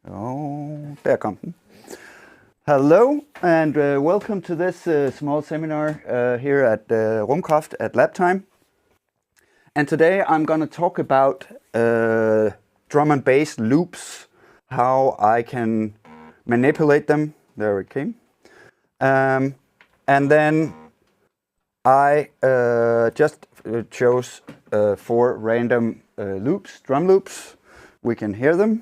Oh, der kom den. Hello and welcome to this small seminar here at Rumkraft at Lab Time. And today I'm going to talk about drum and bass loops, how I can manipulate them. There it came. And then I just chose 4 random loops, drum loops. We can hear them.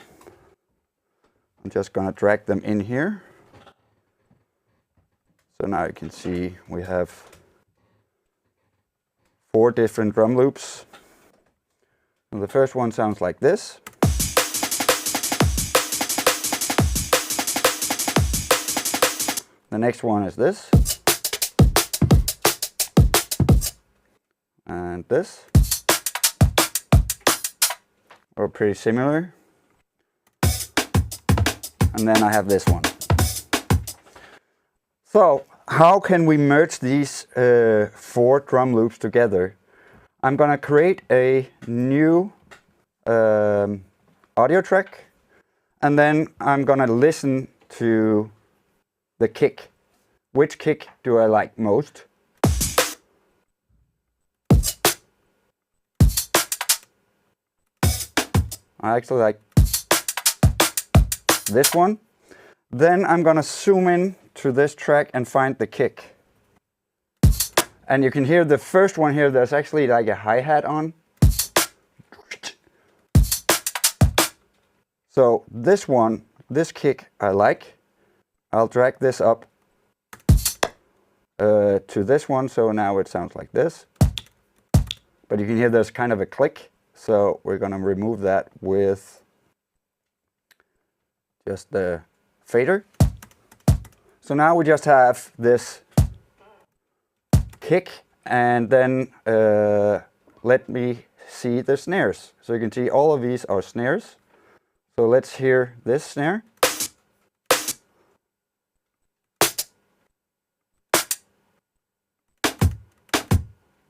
I'm just going to drag them in here. So now you can see we have 4 different drum loops. And the first one sounds like this. The next one is this. And this. Or pretty similar. And then I have this one. So how can we merge these 4 drum loops together? I'm gonna create a new audio track, and then I'm gonna listen to the kick. Which kick do I like most? I actually like this one. Then I'm gonna zoom in to this track and find the kick. And you can hear the first one here, there's actually like a hi-hat on. So this one, this kick I like. I'll drag this up to this one, so now it sounds like this. But you can hear there's kind of a click, so we're gonna remove that with just the fader. So now we just have this kick, and then let me see the snares. So you can see all of these are snares. So let's hear this snare.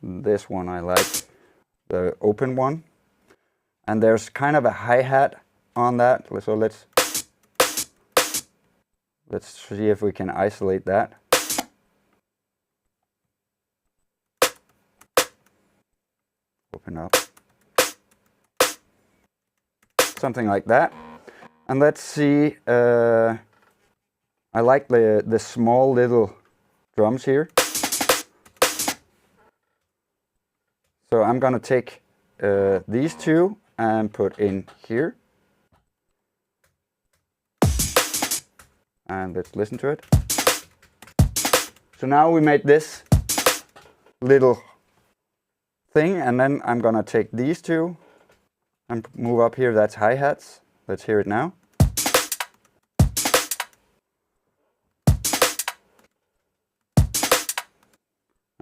This one I like, the open one. And there's kind of a hi-hat on that. So let's see if we can isolate that. Open up. Something like that. And let's see, I like the small little drums here. So I'm gonna take these 2 and put in here. And let's listen to it. So now we made this little thing, and then I'm gonna take these 2 and move up here. That's hi-hats. Let's hear it now.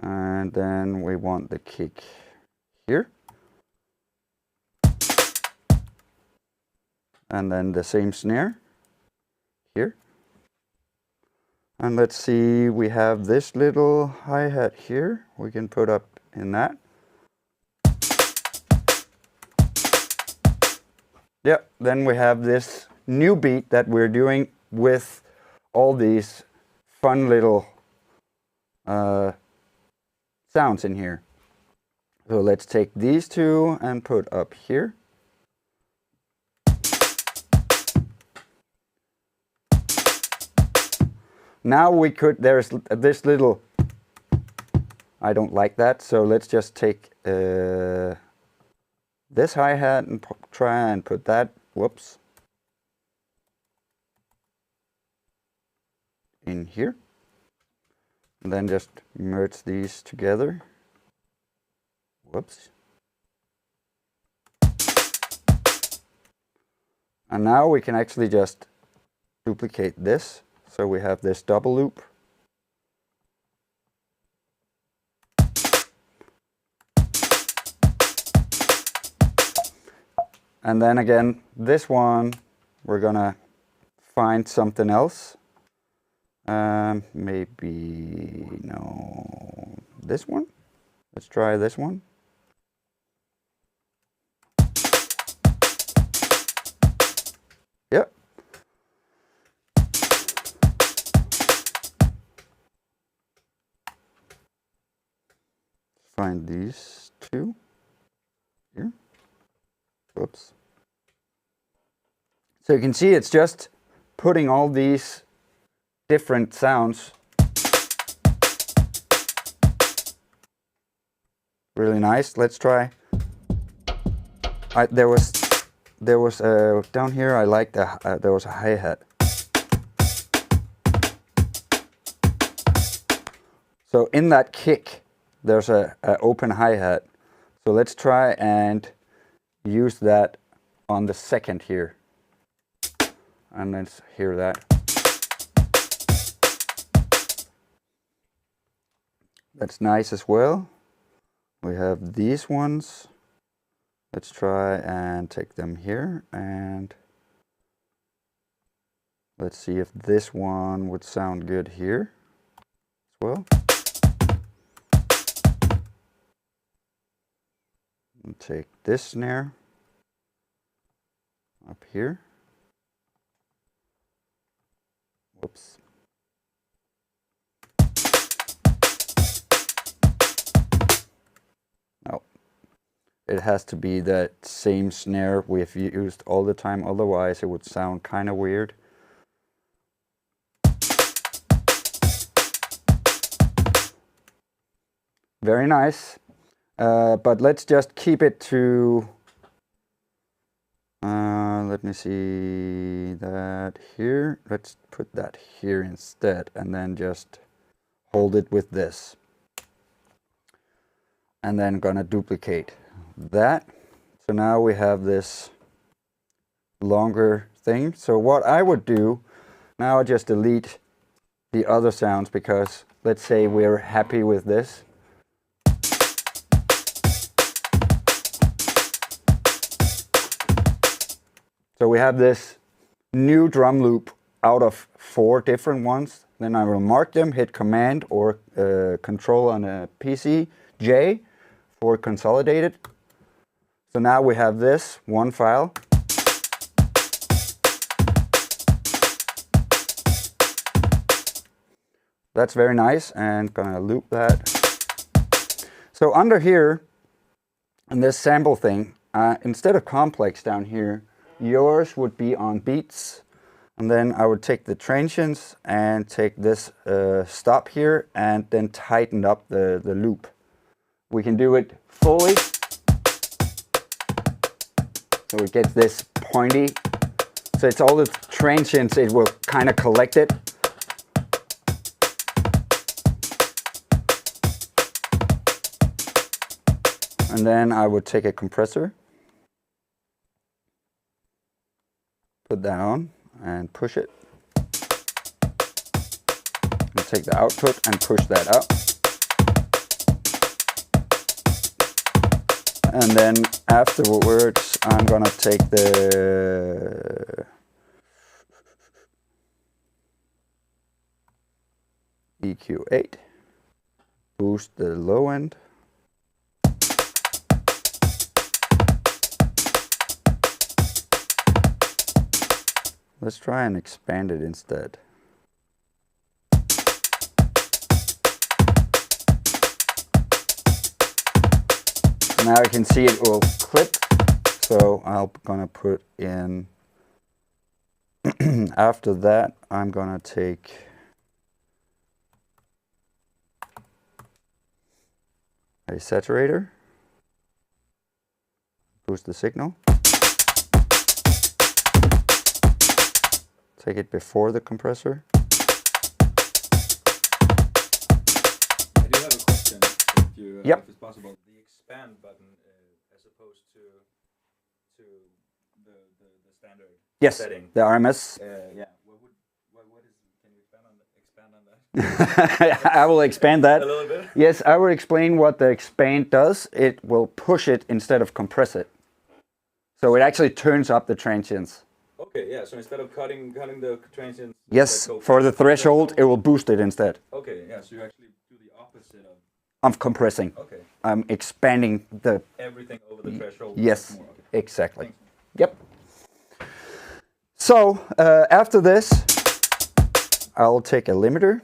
And then we want the kick here. And then the same snare here. And let's see, we have this little hi-hat here. We can put up in that. Yeah, then we have this new beat that we're doing with all these fun little sounds in here. So let's take these 2 and put up here. Now we could, there's this little, I don't like that, so let's just take this hi-hat and try and put that, whoops, in here. And then just merge these together. Whoops. And now we can actually just duplicate this. So we have this double loop. And then again, this one, we're gonna find something else. Maybe, no, this one. Let's try this one. Yep. find these two here. Whoops. So you can see it's just putting all these different sounds. Really nice. Let's try. There was down here. I like there was a hi-hat. So in that kick, there's a open hi-hat. So let's try and use that on the second here. And let's hear that. That's nice as well. We have these ones. Let's try and take them here, and let's see if this one would sound good here as well. And take this snare up here. Whoops. No. It has to be that same snare we've used all the time, otherwise it would sound kind of weird. Very nice. But let's just keep it to, let me see that here. Let's put that here instead, and then just hold it with this. And then gonna duplicate that. So now we have this longer thing. So what I would do, now I just delete the other sounds, because let's say we're happy with this. So we have this new drum loop out of 4 different ones. Then I will mark them, hit Command or Control on a PC, J for consolidated. So now we have this one file. That's very nice, and gonna loop that. So under here, in this sample thing, instead of complex down here, yours would be on beats. And then I would take the transients and take this stop here and then tighten up the loop. We can do it fully. So it gets this pointy. So it's all the transients, it will kind of collect it. And then I would take a compressor, put that on and push it. And take the output and push that up. And then afterwards, I'm gonna take the EQ8, boost the low end. Let's try and expand it instead. Now you can see it will clip, so I'm gonna put in, after that I'm gonna take a saturator, boost the signal, take it before the compressor. I do have a question, if you, yep. if it's possible. The expand button, as opposed to the standard setting. The RMS. Yeah. What is? Can you expand on that? I will expand that. A little bit. Yes, I will explain what the expand does. It will push it instead of compress it. So it actually turns up the transients. Okay, yeah. So instead of cutting the transients. Yes, for the threshold, it will boost it instead. Okay, yeah. So you actually do the opposite of. I'm compressing. Okay. I'm expanding the. Everything over the threshold. Yes, more. Okay. exactly. Thanks. Yep. So after this, I'll take a limiter.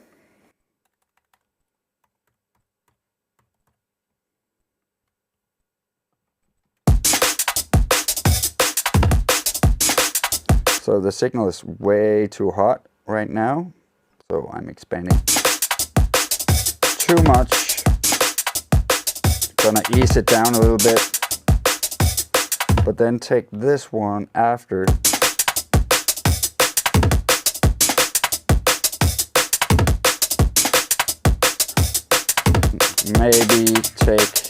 So the signal is way too hot right now, so I'm expanding too much. Gonna ease it down a little bit, but then take this one after. Maybe take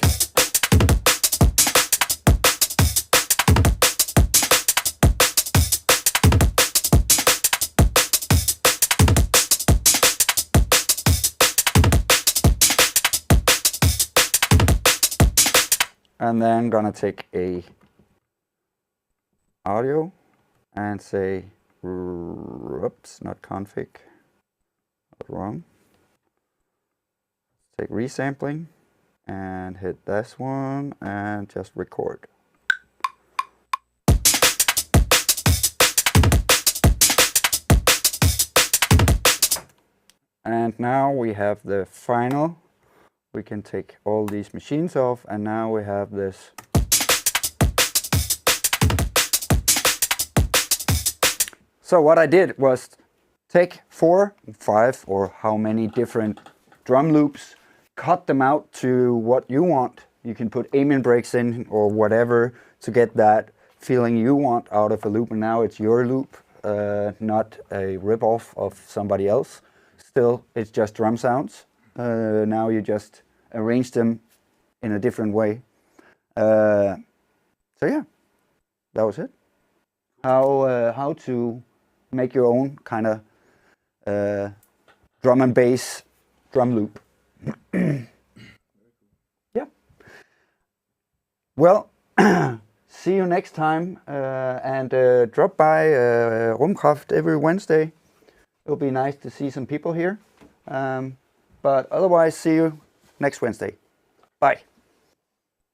and then gonna take a audio and say, oops, not config, wrong. Take resampling and hit this one and just record. And now we have the final. We can take all these machines off, and now we have this. So what I did was take 4, 5 or how many different drum loops, cut them out to what you want. You can put aiming breaks in or whatever to get that feeling you want out of a loop, and now it's your loop, not a rip-off of somebody else. Still, it's just drum sounds. Now you just arrange them in a different way. So yeah, that was it. How to make your own kind of drum and bass drum loop. Yeah. Well, see you next time, and drop by Rumkraft every Wednesday. It'll be nice to see some people here. But otherwise, see you next Wednesday. Bye.